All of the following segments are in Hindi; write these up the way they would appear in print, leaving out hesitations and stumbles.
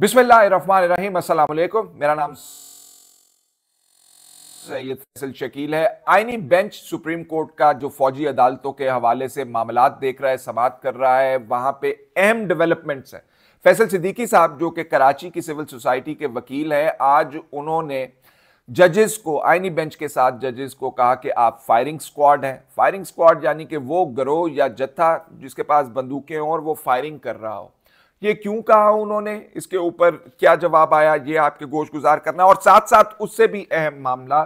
बिस्मिल्लाहिर्रहमानिर्रहीम, अस्सलाम वालेकुम। मेरा नाम सैयद फैसल शकील है। आईनी बेंच सुप्रीम कोर्ट का जो फौजी अदालतों के हवाले से मामलात देख रहा है, समाअत कर रहा है, वहां पे अहम डेवलपमेंट्स है। फैसल सिद्दीकी साहब जो कि कराची की सिविल सोसाइटी के वकील हैं, आज उन्होंने जजेस को, आईनी बेंच के साथ जजेस को कहा कि आप फायरिंग स्क्वाड हैं। फायरिंग स्क्वाड यानी कि वो गिरोह या जत्था जिसके पास बंदूकें हों और वो फायरिंग कर रहा हो। ये क्यों कहा उन्होंने, इसके ऊपर क्या जवाब आया, ये आपके गोश गुजार करना। और साथ साथ उससे भी अहम मामला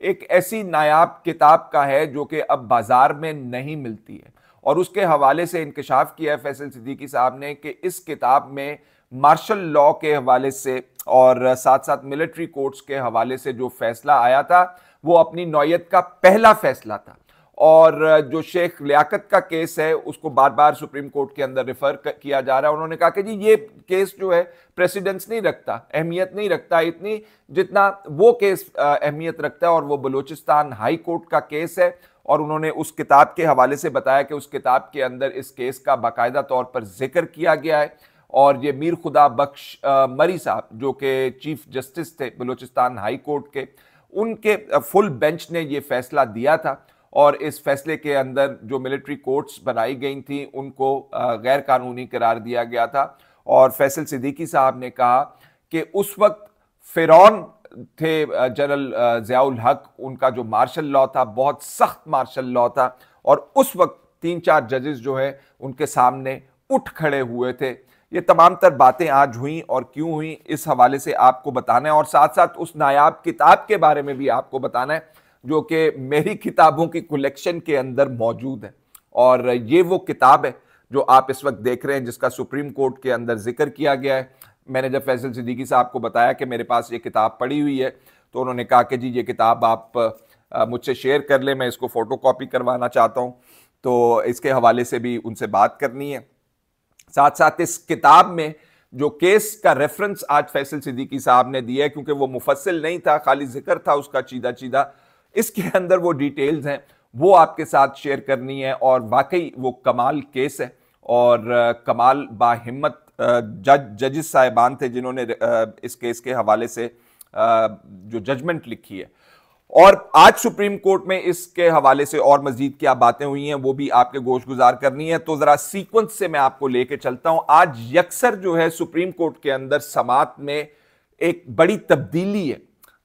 एक ऐसी नायाब किताब का है जो कि अब बाजार में नहीं मिलती है, और उसके हवाले से इंकशाफ किया है फैसल सिद्दीकी साहब ने कि इस किताब में मार्शल लॉ के हवाले से और साथ साथ मिलिट्री कोर्ट्स के हवाले से जो फैसला आया था वो अपनी नौयत का पहला फैसला था। और जो शेख लियाकत का केस है उसको बार बार सुप्रीम कोर्ट के अंदर रेफर किया जा रहा है। उन्होंने कहा कि जी ये केस जो है प्रेसिडेंस नहीं रखता, अहमियत नहीं रखता इतनी जितना वो केस अहमियत रखता है, और वो बलूचिस्तान हाई कोर्ट का केस है। और उन्होंने उस किताब के हवाले से बताया कि उस किताब के अंदर इस केस का बाकायदा तौर पर जिक्र किया गया है। और ये मीर खुदा बख्श मरी साहब जो कि चीफ जस्टिस थे बलूचिस्तान हाई कोर्ट के, उनके फुल बेंच ने ये फैसला दिया था। और इस फैसले के अंदर जो मिलिट्री कोर्ट्स बनाई गई थी उनको गैर कानूनी करार दिया गया था। और फैसल सिद्दीकी साहब ने कहा कि उस वक्त फिरौन थे जनरल ज़ियाउल हक, उनका जो मार्शल लॉ था बहुत सख्त मार्शल लॉ था, और उस वक्त 3-4 जजेस जो है उनके सामने उठ खड़े हुए थे। ये तमाम तर बातें आज हुई और क्यों हुई इस हवाले से आपको बताना है, और साथ साथ उस नायाब किताब के बारे में भी आपको बताना है जो कि मेरी किताबों की कलेक्शन के अंदर मौजूद है। और ये वो किताब है जो आप इस वक्त देख रहे हैं जिसका सुप्रीम कोर्ट के अंदर जिक्र किया गया है। मैंने जब फैसल सिद्दीकी साहब को बताया कि मेरे पास ये किताब पड़ी हुई है तो उन्होंने कहा कि जी ये किताब आप मुझसे शेयर कर लें, मैं इसको फोटो कॉपी करवाना चाहता हूँ, तो इसके हवाले से भी उनसे बात करनी है। साथ साथ इस किताब में जो केस का रेफरेंस आज फैसल सिद्दीकी साहब ने दिया है, क्योंकि वो मुफस्सिल नहीं था, खाली जिक्र था उसका चीदा चीदा, इसके अंदर वो डिटेल्स हैं वो आपके साथ शेयर करनी है। और वाकई वो कमाल केस है, और कमाल बाहिम्मत जजेस साहिबान थे जिन्होंने इस केस के हवाले से जो जजमेंट लिखी है। और आज सुप्रीम कोर्ट में इसके हवाले से और मजीद क्या बातें हुई हैं वो भी आपके गोश गुजार करनी है। तो जरा सीक्वेंस से मैं आपको लेके चलता हूं। आज यकसर जो है सुप्रीम कोर्ट के अंदर समाअत में एक बड़ी तब्दीली है।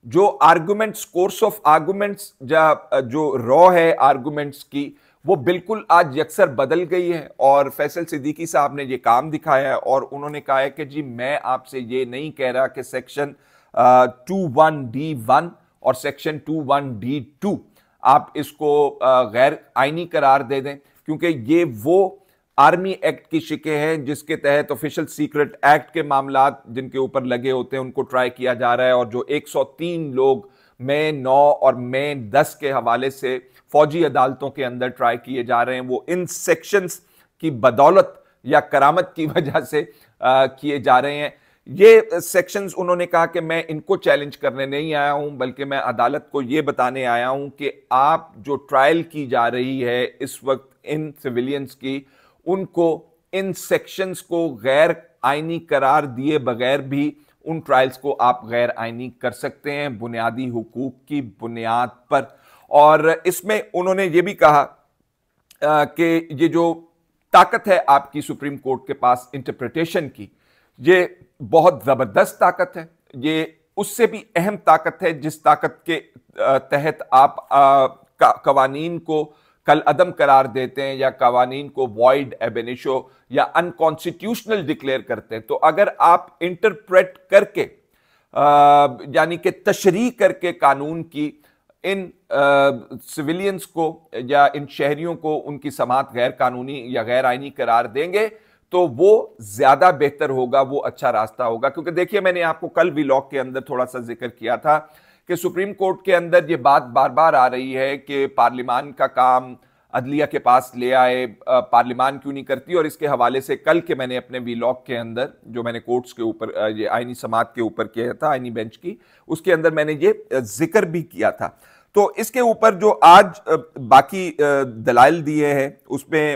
जो आर्गुमेंट्स, कोर्स ऑफ आर्गुमेंट्स जो रॉ है आर्गुमेंट्स की, वो बिल्कुल आज यकसर बदल गई है। और फैसल सिद्दीकी साहब ने ये काम दिखाया है, और उन्होंने कहा है कि जी मैं आपसे ये नहीं कह रहा कि सेक्शन 21D1 और सेक्शन 21D2 आप इसको गैर आईनी करार दे दें, क्योंकि ये वो आर्मी एक्ट की शिकें हैं जिसके तहत ऑफिशियल सीक्रेट एक्ट के मामलात जिनके ऊपर लगे होते हैं उनको ट्राई किया जा रहा है। और जो 103 लोग मई 9 और मई 10 के हवाले से फौजी अदालतों के अंदर ट्राई किए जा रहे हैं, वो इन सेक्शंस की बदौलत या करामत की वजह से किए जा रहे हैं। ये सेक्शंस उन्होंने कहा कि मैं इनको चैलेंज करने नहीं आया हूं, बल्कि मैं अदालत को यह बताने आया हूं कि आप जो ट्रायल की जा रही है इस वक्त इन सिविलियंस की, उनको इन सेक्शंस को गैर आईनी करार दिए बगैर भी उन ट्रायल्स को आप गैर आईनी कर सकते हैं बुनियादी हुकूक की बुनियाद पर। और इसमें उन्होंने ये भी कहा कि ये जो ताकत है आपकी सुप्रीम कोर्ट के पास इंटरप्रिटेशन की, ये बहुत जबरदस्त ताकत है। ये उससे भी अहम ताकत है जिस ताकत के तहत आप कवानीन को कल अदम करार देते हैं या कवानीन को वॉइड, एबेनिशो या अनकॉन्स्टिट्यूशनल डिक्लेयर करते हैं। तो अगर आप इंटरप्रेट करके यानी कि तशरीह करके कानून की इन सिविलियंस को या इन शहरियों को उनकी समाअत गैर कानूनी या गैर आईनी करार देंगे तो वो ज्यादा बेहतर होगा, वो अच्छा रास्ता होगा। क्योंकि देखिए मैंने आपको कल व्लॉग के अंदर थोड़ा सा जिक्र किया था कि सुप्रीम कोर्ट के अंदर ये बात बार बार आ रही है कि पार्लियामान का काम अदलिया के पास ले आए, पार्लियामान क्यों नहीं करती। और इसके हवाले से कल के मैंने अपने व्लॉग के अंदर जो मैंने कोर्ट्स के ऊपर ये आईनी समाअत के ऊपर किया था, आईनी बेंच की, उसके अंदर मैंने ये जिक्र भी किया था। तो इसके ऊपर जो आज बाकी दलाइल दिए हैं उसमें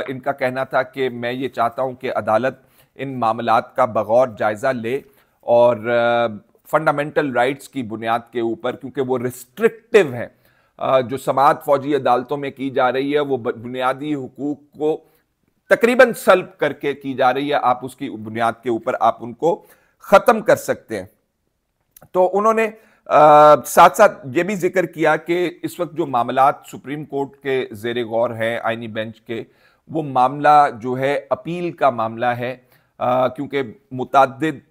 इनका कहना था कि मैं ये चाहता हूं कि अदालत इन मामलात का बगौर जायजा ले और फंडामेंटल राइट्स की बुनियाद के ऊपर, क्योंकि वो रिस्ट्रिक्टिव है, जो समाअत फौजी अदालतों में की जा रही है वो बुनियादी हुकूक को तकरीबन सल्ब करके की जा रही है, आप उसकी बुनियाद के ऊपर आप उनको खत्म कर सकते हैं। तो उन्होंने साथ साथ ये भी जिक्र किया कि इस वक्त जो मामलात सुप्रीम कोर्ट के जेर गौर हैं आईनी बेंच के, वो मामला जो है अपील का मामला है, क्योंकि मुतअद्दिद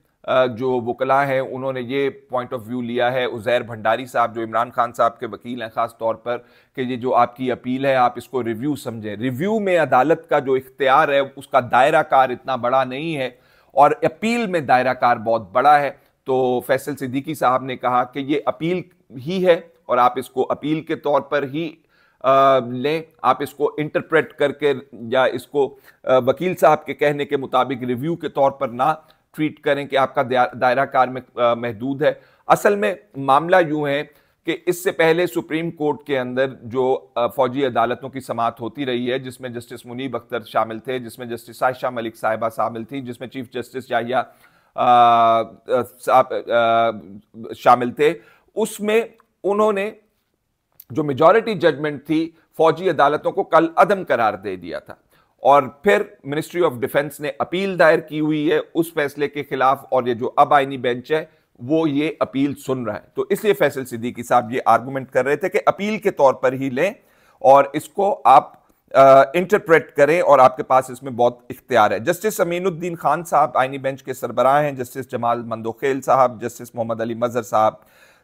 जो वकला हैं उन्होंने ये पॉइंट ऑफ व्यू लिया है, उज़ैर भंडारी साहब जो इमरान खान साहब के वकील हैं ख़ास तौर पर, कि ये जो आपकी अपील है आप इसको रिव्यू समझें। रिव्यू में अदालत का जो इख्तियार है उसका दायरा कार इतना बड़ा नहीं है और अपील में दायरा कार बहुत बड़ा है। तो फैसल सिद्दीकी साहब ने कहा कि ये अपील ही है और आप इसको अपील के तौर पर ही लें, आप इसको इंटरप्रेट करके या इसको वकील साहब के कहने के मुताबिक रिव्यू के तौर पर ना ट्रीट करें कि आपका दायरा कार में महदूद है। असल में मामला यूं है कि इससे पहले सुप्रीम कोर्ट के अंदर जो फौजी अदालतों की समाअत होती रही है, जिसमें जस्टिस मुनीब अख्तर शामिल थे, जिसमें जस्टिस आयशा मलिक साहिबा शामिल थी, जिसमें चीफ जस्टिस याहिया शामिल थे, उसमें उन्होंने जो मेजॉरिटी जजमेंट थी फौजी अदालतों को कल अदम करार दे दिया था और फिर मिनिस्ट्री ऑफ डिफेंस ने अपील दायर की हुई है उस फैसले के खिलाफ, और ये जो अब आईनी बेंच है वो ये अपील सुन रहा है। तो इसलिए फैसल सिद्दीकी साहब ये आर्गुमेंट कर रहे थे कि अपील के तौर पर ही लें और इसको आप इंटरप्रेट करें और आपके पास इसमें बहुत इख्तियार है। जस्टिस अमीनुद्दीन खान साहब आईनी बेंच के सरबराह हैं, जस्टिस जमाल मंदोखेल साहब, जस्टिस मोहम्मद अली मजहर साहब,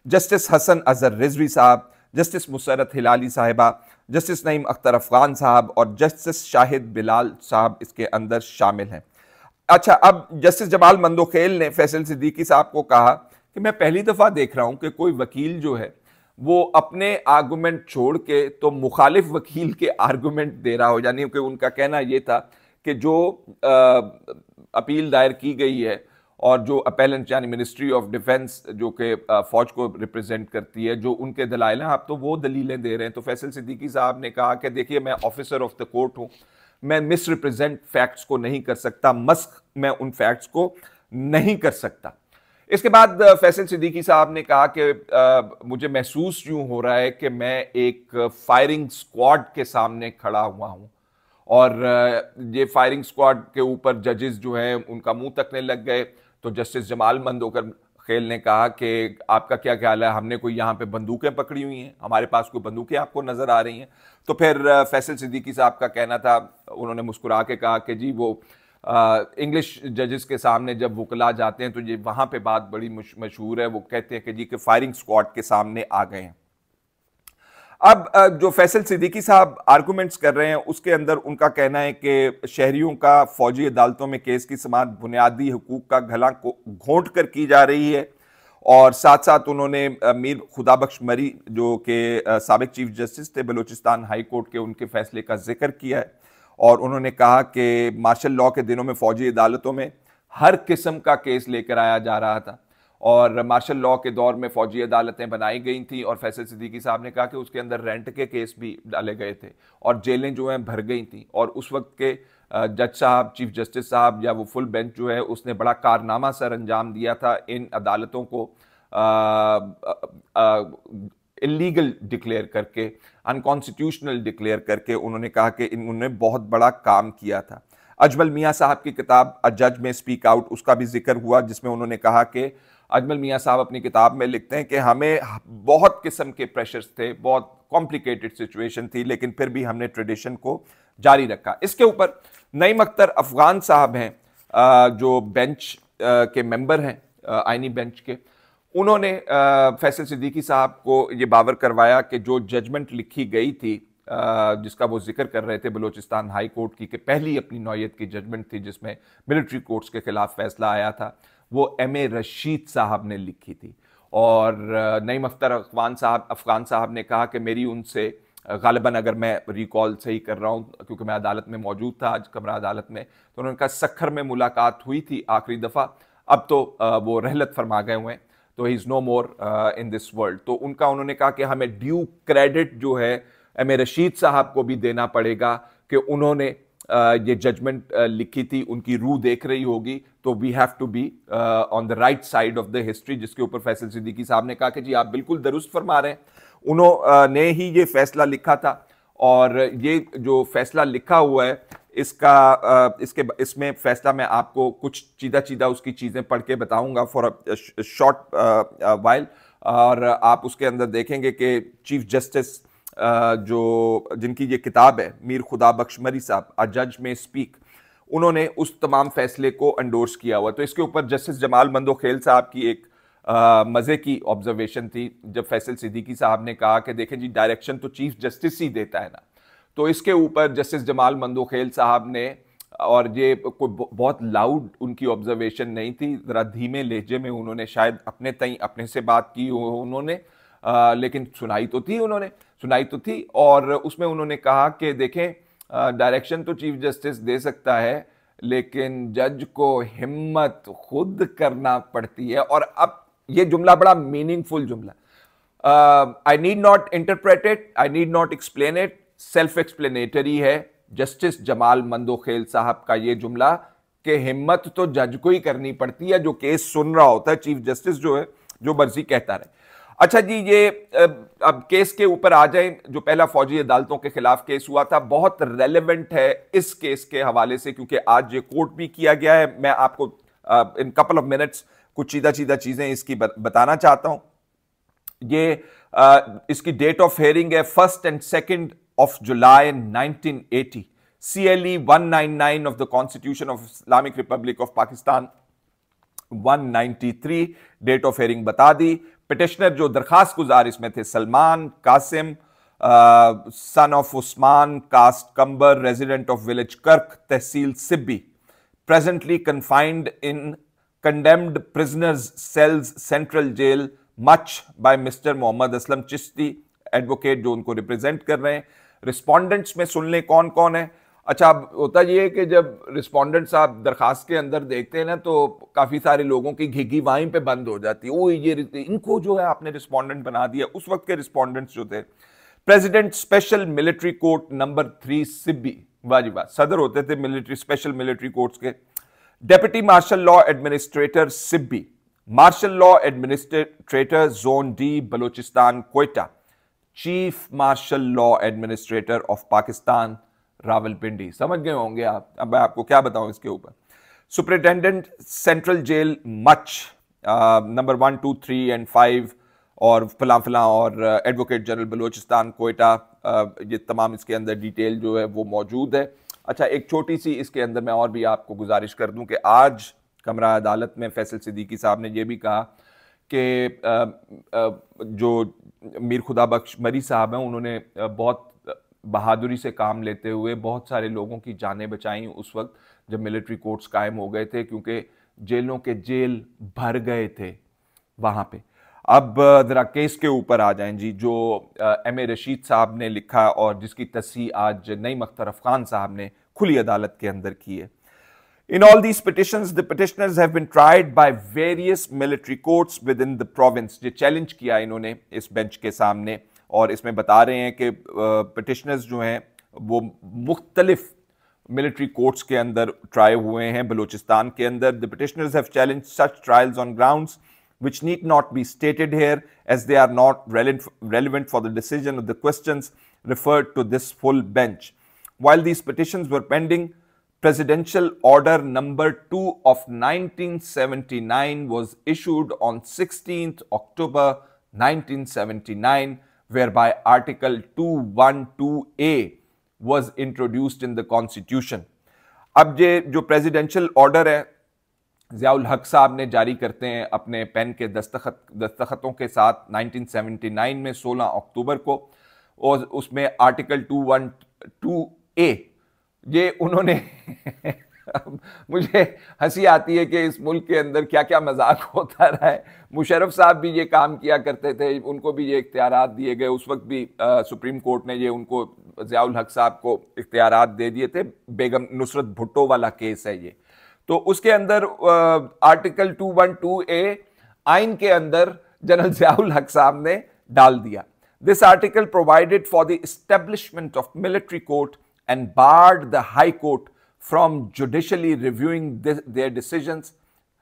जस्टिस हसन अजहर रिजवी साहब, जस्टिस मुसरत हिलाली साहिबा, जस्टिस नईम अख्तर अफगान साहब और जस्टिस शाहिद बिलाल साहब इसके अंदर शामिल हैं। अच्छा, अब जस्टिस जमाल मंदोखेल ने फैसल सिद्दीकी साहब को कहा कि मैं पहली दफ़ा देख रहा हूं कि कोई वकील जो है वो अपने आर्गुमेंट छोड़ के तो मुखालिफ वकील के आर्गुमेंट दे रहा हो, यानी कि उनका कहना यह था कि जो अपील दायर की गई है और जो अपेलेंट यानी मिनिस्ट्री ऑफ डिफेंस जो कि फौज को रिप्रेजेंट करती है, जो उनके दलाइल हैं आप तो वो दलीलें दे रहे हैं। तो फैसल सिद्दीकी साहब ने कहा कि देखिए मैं ऑफिसर ऑफ द कोर्ट हूं, मैं मिस रिप्रेजेंट फैक्ट्स को नहीं कर सकता, मस्क मैं उन फैक्ट्स को नहीं कर सकता। इसके बाद फैसल सिद्दीकी साहब ने कहा कि मुझे महसूस यूं हो रहा है कि मैं एक फायरिंग स्क्वाड के सामने खड़ा हुआ हूं और ये फायरिंग स्क्वाड के ऊपर जजेस जो हैं उनका मुंह तकने लग गए। तो जस्टिस जमाल मंदोखेल ने कहा कि आपका क्या ख्याल है, हमने कोई यहाँ पे बंदूकें पकड़ी हुई हैं, हमारे पास कोई बंदूकें आपको नजर आ रही हैं? तो फिर फैसल सिद्दीकी साहब का कहना था, उन्होंने मुस्कुरा के कहा कि जी वो इंग्लिश जजेस के सामने जब वकला जाते हैं तो ये वहाँ पे बात बड़ी मशहूर है, वो कहते हैं कि जी कि फायरिंग स्क्वाड के सामने आ गए हैं। अब जो फैसल सिद्दीकी साहब आर्गुमेंट्स कर रहे हैं उसके अंदर उनका कहना है कि शहरियों का फौजी अदालतों में केस की समाअत बुनियादी हुकूक का गला घोंट कर की जा रही है, और साथ साथ उन्होंने मीर खुदाबख्श मरी जो कि साबिक चीफ जस्टिस थे बलूचिस्तान हाई कोर्ट के, उनके फैसले का जिक्र किया है और उन्होंने कहा कि मार्शल लॉ के दिनों में फौजी अदालतों में हर किस्म का केस लेकर आया जा रहा था और मार्शल लॉ के दौर में फौजी अदालतें बनाई गई थी और फैसल सिद्दीकी साहब ने कहा कि उसके अंदर रेंट के केस भी डाले गए थे और जेलें जो हैं भर गई थी और उस वक्त के जज साहब, चीफ जस्टिस साहब या वो फुल बेंच जो है उसने बड़ा कारनामा सर अंजाम दिया था, इन अदालतों को इलीगल डिक्लेयर करके, अनकॉन्स्टिट्यूशनल डिक्लेयर करके। उन्होंने कहा कि इन्होंने बहुत बड़ा काम किया था। अजमल मियाँ साहब की किताब अ जज में स्पीक आउट, उसका भी जिक्र हुआ जिसमें उन्होंने कहा कि अजमल मियाँ साहब अपनी किताब में लिखते हैं कि हमें बहुत किस्म के प्रेशर्स थे, बहुत कॉम्प्लिकेटेड सिचुएशन थी, लेकिन फिर भी हमने ट्रेडिशन को जारी रखा। इसके ऊपर नईम अख्तर अफगान साहब हैं जो बेंच के मेंबर हैं आईनी बेंच के, उन्होंने फैसल सिद्दीकी साहब को ये बावर करवाया कि जो जजमेंट लिखी गई थी जिसका वो जिक्र कर रहे थे बलूचिस्तान हाई कोर्ट की कि पहली अपनी नौयत की जजमेंट थी जिसमें मिलिट्री कोर्ट्स के खिलाफ फैसला आया था, वो एम.ए. रशीद साहब ने लिखी थी। और नईम अख्तर अफगान साहब ने कहा कि मेरी उनसे गालिबन, अगर मैं रिकॉल सही कर रहा हूँ क्योंकि मैं अदालत में मौजूद था आज कमरा अदालत में, तो उन्होंने कहा सखर में मुलाकात हुई थी आखिरी दफ़ा, अब तो वो रहलत फरमा गए हुए हैं, तो he is no more in this world. तो उन्होंने कहा कि हमें ड्यू क्रेडिट जो है एम.ए. रशीद साहब को भी देना पड़ेगा कि उन्होंने ये जजमेंट लिखी थी उनकी रूह देख रही होगी, तो we have to be on the right side of the history, जिसके ऊपर फैसल सिद्दीकी साहब ने कहा कि जी आप बिल्कुल दुरुस्त फरमा रहे हैं, उन्होंने ही ये फैसला लिखा था। और ये जो फैसला लिखा हुआ है इसमें फैसला मैं आपको कुछ चीदा उसकी चीजें पढ़ के बताऊंगा फॉर अ शॉर्ट वाइल, और आप उसके अंदर देखेंगे कि चीफ जस्टिस जो जिनकी ये किताब है मीर खुदा बख्श मरी साहब, अ जज में स्पीक, उन्होंने उस तमाम फैसले को एंडोर्स किया हुआ। तो इसके ऊपर जस्टिस जमाल मंदोखेल साहब की एक मजे की ऑब्जर्वेशन थी जब फैसल सिद्दीकी साहब ने कहा कि देखें जी डायरेक्शन तो चीफ जस्टिस ही देता है ना, तो इसके ऊपर जस्टिस जमाल मंदोखेल साहब ने, और ये कोई बहुत लाउड उनकी ऑब्जर्वेशन नहीं थी, ज़रा धीमे लहजे में उन्होंने शायद अपने से बात की उन्होंने, लेकिन सुनाई तो थी और उसमें उन्होंने कहा कि देखें डायरेक्शन तो चीफ जस्टिस दे सकता है, लेकिन जज को हिम्मत खुद करना पड़ती है। और अब ये जुमला बड़ा मीनिंगफुल जुमला, I need not interpret it, I need not explain it, self explanatory है जस्टिस जमाल मंदोखेल साहब का ये जुमला कि हिम्मत तो जज को ही करनी पड़ती है, जो केस सुन रहा होता है चीफ जस्टिस जो है जो मर्जी कहता रहे। अच्छा जी, ये अब केस के ऊपर आ जाए, जो पहला फौजी अदालतों के खिलाफ केस हुआ था, बहुत रेलेवेंट है इस केस के हवाले से क्योंकि आज ये कोर्ट भी किया गया है। मैं आपको इन कपल ऑफ मिनट्स कुछ सीधा चीजें इसकी बताना चाहता हूं। ये इसकी डेट ऑफ हेयरिंग है 1 और 2 of July 1980, CLE 199 of the Constitution of Islamic Republic of Pakistan 193 date of hearing बता दी। पिटिशनर जो दरखास्त गुजार इसमें थे Salman Qasim son of Usman, caste Qambar, resident of village Karak, tehsil Sibi, presently confined in condemned prisoners cells central jail Mach by mister Mohammad Aslam Chishti, advocate जो उनको रिप्रेजेंट कर रहे हैं। रिस्पोंडेंट्स में सुन लें कौन कौन है। अच्छा, होता यह है कि जब रिस्पोंडेंट्स आप दरखास्त के अंदर देखते हैं ना, तो काफ़ी सारे लोगों की घिघी वहीं पे बंद हो जाती है, ओ ये इनको जो है आपने रिस्पोंडेंट बना दिया। उस वक्त के रिस्पोंडेंट्स जो थे, president special military court number 3 Sibi, वाह जी वाह, सदर होते थे मिलिट्री स्पेशल मिलिट्री कोर्ट्स के। Deputy martial law administrator Sibi, martial law administrator zone D Balochistan Quetta, chief martial law administrator of Pakistan Rawalpindi. समझ गए होंगे आप, अब मैं आपको क्या बताऊं इसके ऊपर। सुपरिटेंडेंट सेंट्रल जेल मच नंबर 1, 2, 3 और 5 और फला और एडवोकेट जनरल बलूचिस्तान कोयटा, ये तमाम इसके अंदर डिटेल जो है वो मौजूद है। अच्छा, एक छोटी सी इसके अंदर मैं और भी आपको गुजारिश कर दूं कि आज कमरा अदालत में फैसल सिद्दीकी साहब ने यह भी कहा कि जो मीर खुदा बख्श मरी साहब हैं, उन्होंने बहुत बहादुरी से काम लेते हुए बहुत सारे लोगों की जानें बचाई उस वक्त जब मिलिट्री कोर्ट्स कायम हो गए थे, क्योंकि जेलों के जेल भर गए थे वहाँ पे। अब ज़रा केस के ऊपर आ जाएं जी, जो M.A. रशीद साहब ने लिखा और जिसकी तस्हीह आज नईम अख्तर अफगान साहब ने खुली अदालत के अंदर की है। In all these petitions, the petitioners have been tried by various military courts within the province. ये चैलेंज किया इन्होंने इस बेंच के सामने, और इसमें बता रहे हैं कि petitioners जो हैं वो मुख्तलिफ मिलिट्री कोर्ट्स के अंदर ट्राई हुए हैं बलूचिस्तान के अंदर। The petitioners have challenged such trials on grounds which need not be stated here as they are not relevant for the decision of the questions referred to this full bench. While these petitions were pending, Presidential Order number 2 of 1979 was issued on 16th October 1979, whereby Article 212A was introduced in the Constitution. अब ये जो प्रेसिडेंशियल ऑर्डर है ज़ियाउल हक साहब ने जारी करते हैं अपने पेन के दस्तखतों के साथ 1979 में 16 अक्टूबर को, और उसमें आर्टिकल 212A ये उन्होंने मुझे हंसी आती है कि इस मुल्क के अंदर क्या क्या मजाक होता रहा है। मुशर्रफ साहब भी ये काम किया करते थे, उनको भी ये इख्तियारात दिए गए, उस वक्त भी सुप्रीम कोर्ट ने ये उनको ज़ियाउल हक साहब को इख्तियारात दे दिए थे। बेगम नुसरत भुट्टो वाला केस है ये, तो उसके अंदर आर्टिकल 212A आइन के अंदर जनरल ज़ियाउल हक साहब ने डाल दिया। This article provided for the establishment of military court and barred the High Court from judicially reviewing their decisions.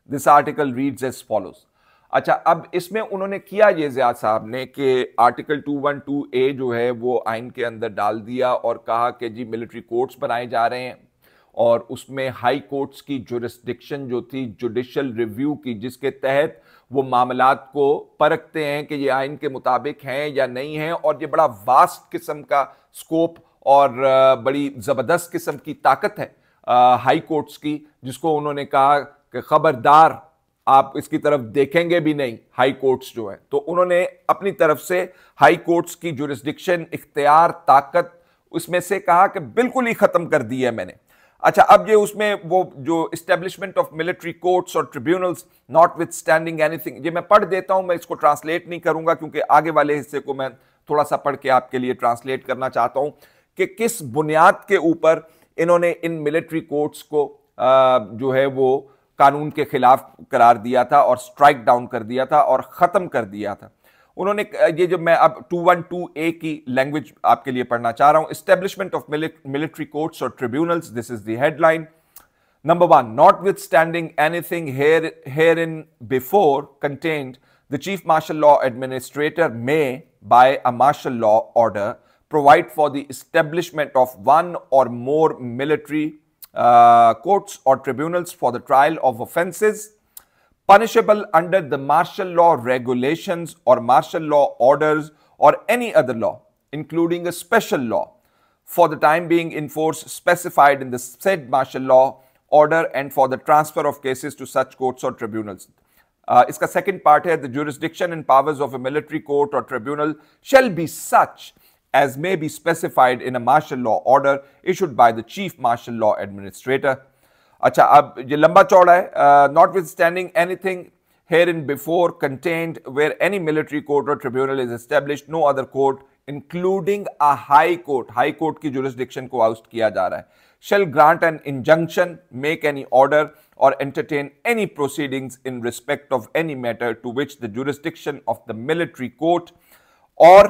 This article reads as follows. अच्छा, अब इसमें उन्होंने किया ये ज़ियाद साहब ने कि आर्टिकल 212A जो है वो आइन के अंदर डाल दिया और कहा कि जी मिलिट्री कोर्ट्स बनाए जा रहे हैं और उसमें हाई कोर्ट्स की जुरिस्डिक्शन जो थी जुडिशल रिव्यू की, जिसके तहत वो मामलात को परखते हैं कि ये आइन के मुताबिक हैं या नहीं हैं। और ये बड़ा वास्ट किस्म का स्कोप और बड़ी ज़बरदस्त किस्म की ताकत है हाई कोर्ट्स की, जिसको उन्होंने कहा कि खबरदार आप इसकी तरफ देखेंगे भी नहीं हाई कोर्ट्स जो है। तो उन्होंने अपनी तरफ से हाई कोर्ट्स की जुरिस्डिक्शन, इख्तियार, ताकत उसमें से कहा कि बिल्कुल ही खत्म कर दी है मैंने। अच्छा, अब ये उसमें वो जो इस्टेब्लिशमेंट ऑफ मिलिट्री कोर्ट्स और tribunals not with standing anything, ये मैं पढ़ देता हूं, मैं इसको ट्रांसलेट नहीं करूंगा क्योंकि आगे वाले हिस्से को मैं थोड़ा सा पढ़ के आपके लिए ट्रांसलेट करना चाहता हूं कि किस बुनियाद के ऊपर इन्होंने इन मिलिट्री कोर्ट्स को जो है वो कानून के खिलाफ करार दिया था और स्ट्राइक डाउन कर दिया था और खत्म कर दिया था। उन्होंने ये जो मैं अब 212A की लैंग्वेज आपके लिए पढ़ना चाह रहा हूं। एस्टेब्लिशमेंट ऑफ मिलिट्री कोर्ट्स और tribunals, this is the headline. Number 1, notwithstanding anything herein before contained, the Chief Martial Law Administrator may, by a martial law order, provide for the establishment of one or more military courts or tribunals for the trial of offences punishable under the martial law regulations or martial law orders or any other law, including a special law, for the time being in force specified in the said martial law order and for the transfer of cases to such courts or tribunals. Iska second part hai, the jurisdiction and powers of a military court or tribunal shall be such as may be specified in a martial law order issued by the Chief Martial Law Administrator. अच्छा, अब ये लंबा चौड़ा है। Notwithstanding anything herein before contained where any military court or tribunal is established, no other court including a high court की jurisdiction को oust किया जा रहा है, shall grant an injunction, make any order or entertain any proceedings in respect of any matter to which the jurisdiction of the military court or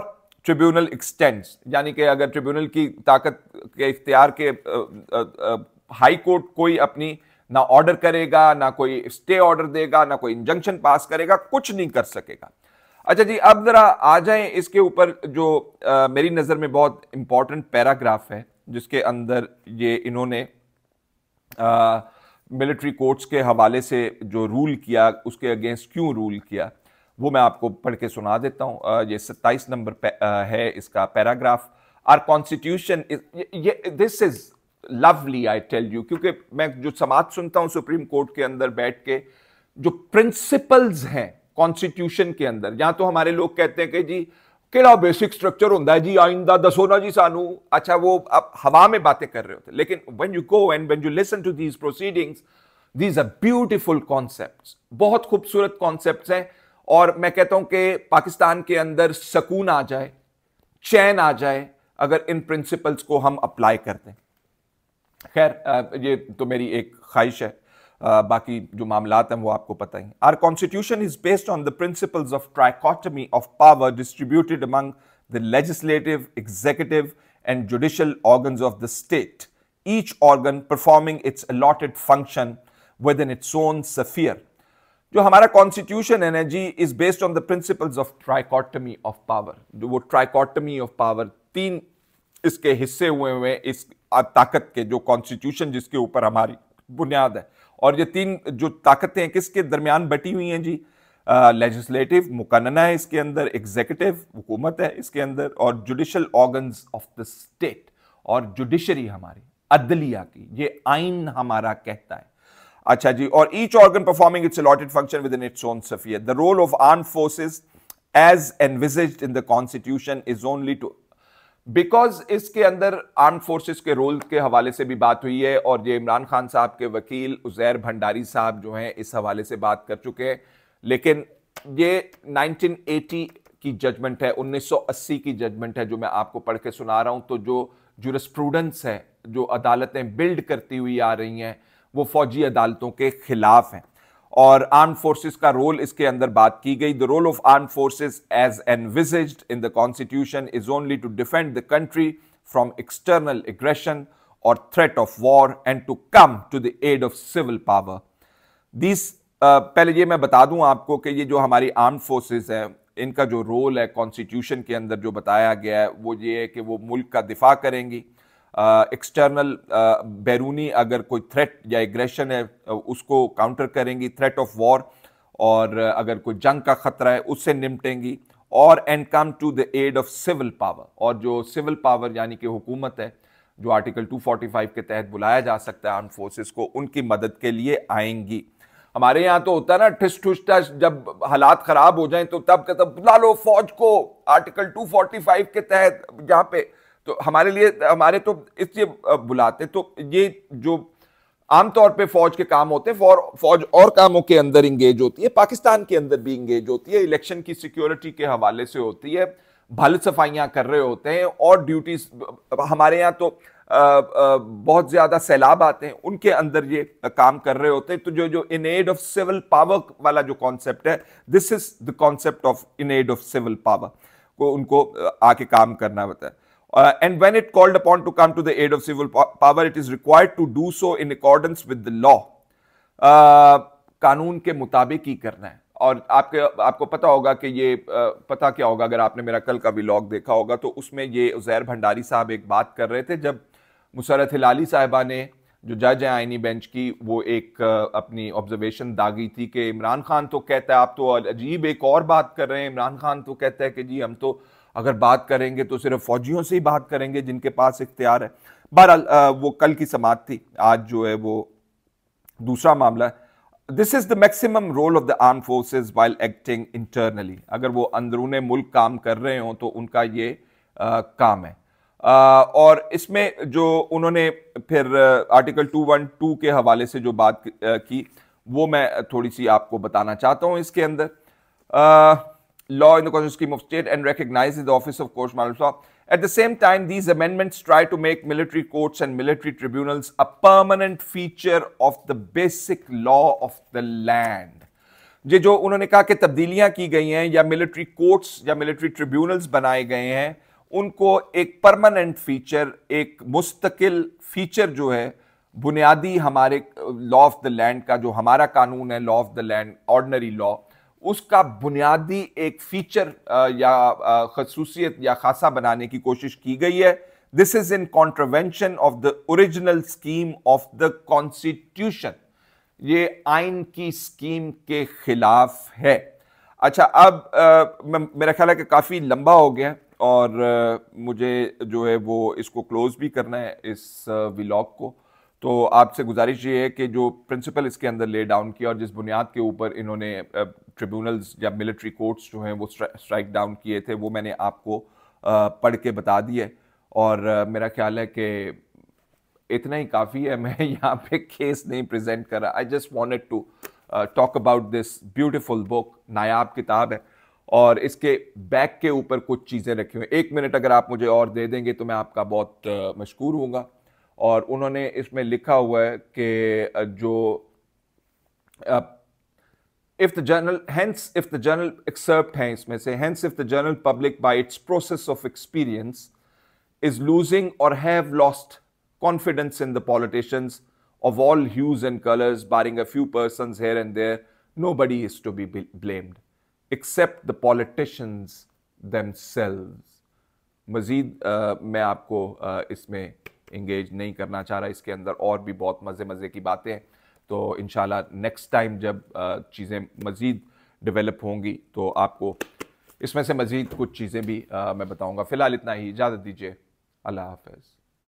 tribunal x tends, यानी कि अगर ट्रिब्यूनल की ताकत के इख्तियार के हाई कोर्ट कोई अपनी ना ऑर्डर करेगा, ना कोई स्टे ऑर्डर देगा, ना कोई इंजंक्शन पास करेगा, कुछ नहीं कर सकेगा। अच्छा जी, अब जरा आ जाएं इसके ऊपर जो मेरी नज़र में बहुत इंपॉर्टेंट पैराग्राफ है, जिसके अंदर ये इन्होंने मिलिट्री कोर्ट्स के हवाले से जो रूल किया, उसके अगेंस्ट क्यों रूल किया, वो मैं आपको पढ़ के सुना देता हूं। ये 27 नंबर है इसका paragraph. Our constitution, this is lovely I tell you, क्योंकि मैं जो समात सुनता हूं सुप्रीम कोर्ट के अंदर बैठ के, जो प्रिंसिपल्स हैं कॉन्स्टिट्यूशन के अंदर, यहां तो हमारे लोग कहते हैं कि जी केड़ा बेसिक स्ट्रक्चर होता है जी आइंदा दसो ना जी सानू। अच्छा, वो अब हवा में बातें कर रहे होते, लेकिन when you go and when you listen to these proceedings, these are beautiful concepts, बहुत खूबसूरत कॉन्सेप्ट्स हैं। और मैं कहता हूं कि पाकिस्तान के अंदर सुकून आ जाए, चैन आ जाए अगर इन प्रिंसिपल्स को हम अप्लाई कर दें। खैर, ये तो मेरी एक ख्वाहिश है, बाकी जो मामलात हैं वो आपको पता ही। Our constitution is based on the principles of trichotomy of power distributed among the legislative, executive and judicial organs of the state, each organ performing its allotted function within its own sphere. जो हमारा कॉन्स्टिट्यूशन है ना जी, is based on the principles of trichotomy of power. जो वो ट्राइकोटमी ऑफ पावर, तीन इसके हिस्से हुए इस ताकत के, जो कॉन्स्टिट्यूशन जिसके ऊपर हमारी बुनियाद है। और ये तीन जो ताकतें किसके दरमियान बटी हुई हैं जी, लेजिस्लेटिव मुकन्ना है इसके अंदर, एग्जीक्यूटिव हुकूमत है इसके अंदर, और judicial organs of the state, और जुडिशरी हमारी अदलिया की, ये आइन हमारा कहता है। अच्छा जी, और each organ performing its allotted function within its own sphere. The role of arm forces as envisaged in the constitution is only to, because इसके अंदर आर्म फोर्सेस के रोल के हवाले से भी बात हुई है, और ये इमरान खान साहब के वकील उजैर भंडारी साहब जो हैं इस हवाले से बात कर चुके हैं। लेकिन ये 1980 की जजमेंट है, 1980 की जजमेंट है जो मैं आपको पढ़ के सुना रहा हूं। तो जो जुरिस्प्रूडेंस है, जो अदालतें बिल्ड करती हुई आ रही हैं, वो फौजी अदालतों के खिलाफ हैं। और आर्म फोर्सेस का रोल इसके अंदर बात की गई। The role of arm forces as envisaged in the constitution is only to defend the country from external aggression or threat of war and to come to the aid of civil power. These पहले ये मैं बता दूं आपको कि ये जो हमारी आर्म्ड फोर्सेस है, इनका जो रोल है कॉन्स्टिट्यूशन के अंदर जो बताया गया है वो ये है कि वो मुल्क का दिफा करेंगी। एक्सटर्नल बैरूनी अगर कोई थ्रेट या एग्रेशन है उसको काउंटर करेंगी, थ्रेट ऑफ वॉर, और अगर कोई जंग का खतरा है उससे निपटेंगी, और and come to the aid of civil power. और जो सिविल पावर यानी कि हुकूमत है, जो आर्टिकल 245 के तहत बुलाया जा सकता है आर्म फोर्सेस को, उनकी मदद के लिए आएंगी। हमारे यहाँ तो होता है ना ठिस ठुस टस, जब हालात खराब हो जाएं तो तब के तब बुला लो फौज को आर्टिकल 245 के तहत यहाँ पे। तो हमारे लिए, हमारे तो इसलिए बुलाते। तो ये जो आमतौर पे फौज के काम होते हैं, फौज और कामों के अंदर इंगेज होती है, पाकिस्तान के अंदर भी इंगेज होती है, इलेक्शन की सिक्योरिटी के हवाले से होती है, भल सफाइयां कर रहे होते हैं, और ड्यूटीज। हमारे यहाँ तो बहुत ज्यादा सैलाब आते हैं, उनके अंदर ये काम कर रहे होते हैं। तो जो in aid of civil power वाला जो कॉन्सेप्ट है, this is the concept of in aid of civil power को उनको आके काम करना होता है। And when it called upon to come to the aid of civil power, it is required to do so in accordance with the law. कानून के मुताबिक ही करना है। और आपको पता होगा कि ये पता क्या होगा, अगर आपने मेरा कल का व्लॉग देखा होगा तो उसमें ये उज़ैर भंडारी साहब एक बात कर रहे थे, जब मुसर्रत हिलाली साहिबा ने, जो जज है आईनी बेंच की, वो एक अपनी ऑब्जर्वेशन दागी थी कि इमरान खान तो कहता है, आप तो अजीब एक और बात कर रहे हैं, इमरान खान तो कहता है कि जी हम तो अगर बात करेंगे तो सिर्फ फौजियों से ही बात करेंगे जिनके पास इख्तियार है। बहरहाल वो कल की समाअत थी, आज जो है वो दूसरा मामला है। This is the maximum role of the arm forces while acting internally. अगर वो अंदरूने मुल्क काम कर रहे हों तो उनका ये काम है। और इसमें जो उन्होंने फिर आर्टिकल 212 के हवाले से जो बात की, वो मैं थोड़ी सी आपको बताना चाहता हूं। इसके अंदर law in the constitutional scheme of state and recognizes the office of courts martial law. At the same time, these amendments try to make military courts and military tribunals a permanent feature of the basic law of the land. ये जो उन्होंने कहा कि तब्दीलियां की गई हैं या मिलिट्री कोर्ट्स या मिलिट्री ट्रिब्यूनल्स बनाए गए हैं, उनको एक परमानेंट फीचर, एक मुस्तकिल फीचर जो है बुनियादी हमारे लॉ ऑफ द लैंड का, जो हमारा कानून है law of the land, ordinary law, उसका बुनियादी एक फीचर या खसूसियत या खासा बनाने की कोशिश की गई है। This is in contravention of the original scheme of the constitution. ये आइन की स्कीम के खिलाफ है। अच्छा, अब मेरा ख्याल है कि काफी लंबा हो गया और मुझे जो है वो इसको क्लोज भी करना है इस व्लॉग को। तो आपसे गुजारिश ये है कि जो प्रिंसिपल इसके अंदर ले डाउन किया और जिस बुनियाद के ऊपर इन्होंने ट्रिब्यूनल्स या मिलिट्री कोर्ट्स जो हैं वो स्ट्राइक डाउन किए थे, वो मैंने आपको पढ़ के बता दिए। और मेरा ख्याल है कि इतना ही काफ़ी है। मैं यहाँ पे केस नहीं प्रेजेंट कर रहा। I just wanted to talk about this beautiful book. नायाब किताब है और इसके बैक के ऊपर कुछ चीज़ें रखी हुई हैं। 1 मिनट अगर आप मुझे और दे देंगे तो मैं आपका बहुत मशकूर हूँगा। और उन्होंने इसमें लिखा हुआ है कि जो if the journal excerpt है इसमें से, hence if the general public by its process of experience is losing or have lost confidence in the politicians of all hues and colors, barring a few persons here and there, nobody is to be blamed except the politicians themselves. मजीद मैं आपको इसमें इंगेज नहीं करना चाह रहा। इसके अंदर और भी बहुत मज़े की बातें हैं। तो इंशाल्लाह नेक्स्ट टाइम जब चीज़ें मज़ीद डेवलप होंगी तो आपको इसमें से मज़ीद कुछ चीज़ें भी मैं बताऊंगा। फ़िलहाल इतना ही, इजाज़त दीजिए। अल्लाह हाफ़िज़।